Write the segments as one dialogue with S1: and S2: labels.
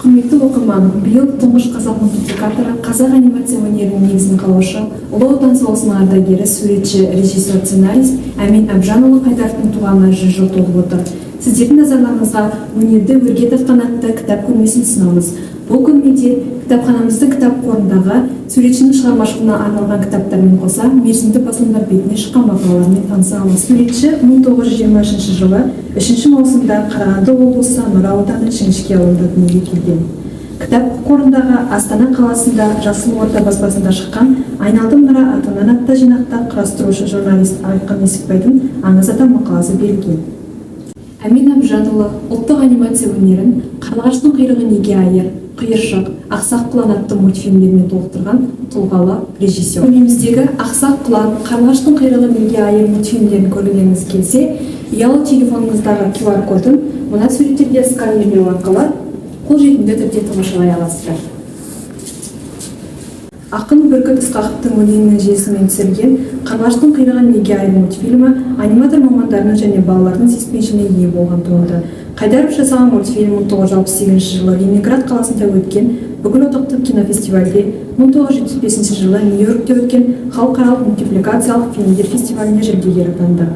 S1: Құрметті оқырман, биыл тұңғыш қазақ мультипликаторы, қазақ анимация өнерінің негізін қалаушы, Ұлы Отан соғысының ардагері, суретші, режиссер, сценарист Әмин Әбжанұлы Қайдаровтың туғанына 100 жыл толып отыр. Сіздердің назарларыңызға өнерді өрге тартқан атты кітап көрмесін ұсынамыз. Бұл көрмеде кітапханамыздың кітап қорындағы суретшінің шығармашылығына арналған кітаптармен қоса мерзімді басылымдар бетіне шыққан мақалалармен таныса аламыз. Суретші 1923 жылы 3 маусымда Қарағанды облысы Нұра ауданы Шіңішке ауылында дүниеге келген. Кітап қорындағы Астана қаласында Жасыл орта баспасында шыққан "Айналдым Нұра" атынан атты жинақта құрастырушы журналист Айқын Несіпбайдың аңыз ата мақаласы берілген. Әмин Әбжанұлы ұлттық анимация өнерін "Қарлығаштың құйрығы неге айыр", "Құйыршық", "Ақсақ құлан" атты мультфильмдермен толықтырған тұлғалы режиссер. Көрмеміздегі "Ақсақ құлан", "Қарлығаштың құйрығы неге айыр" мультфильмдерін көргіңіз келсе, ұялы телефоныңыздағы QR кодын мына суреттерге сканерлеу арқылы қолжетімді түрде тамашалай аласыздар. Ақын Бүркіт Ысқақовтың өлеңінің желісімен түсірілген "Қарлығаштың құйрығы неге айыр" мультфильмі аниматор мамандарының және балалардың сүйіспеншілігіне ие болған туынды. Қайдаров жасаған мультфильм 1968 жылы Ленинград қаласында өткен бүкілодақтық кинофестивальде, 1975 жылы Нью-Йоркте өткен халықаралық мультипликациялық фильмдер фестивалінде жүлдегер атанды.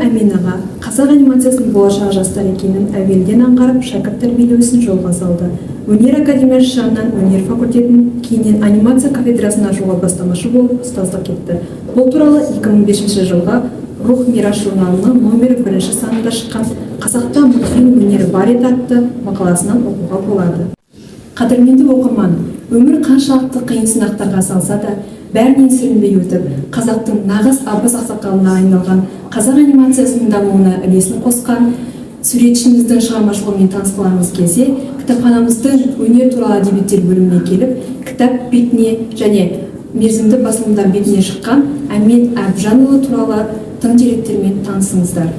S1: Әмин аға қазақ анимациясының болашақ жастар екенін әуелден аңғарып, шәкірт тәрбиелеу ісін жолға салды. Өнер академиясы жанынан өнер факультетін, кейіннен анимация кафедрасына ашуға бастамашы болып ұстаздық етті. Бұл туралы 2005 жылға "Рух Мираж" журналының номері 1 санында шыққан "Қазақта мультфильм өнері бар еді" атты мақаласынан оқуға болады. Қадірменді оқырман, өмір қаншалықты қиын сынақтарға салса да, бәрінен сүрінбей өтіп, қазақтың нағыз абыз ақсақалына айналған қазақ анимациясының дамуына үлесін қосқан суретшіміздің шығармашылығымен танысқыларыңыз келсе, кітапханамыздың өнер туралы әдебиеттер бөліміне келіп, кітап бетіне және мерзімді басылымдар бетіне шыққан Әмин Әбжанұлы туралы тың деректермен танысыңыздар.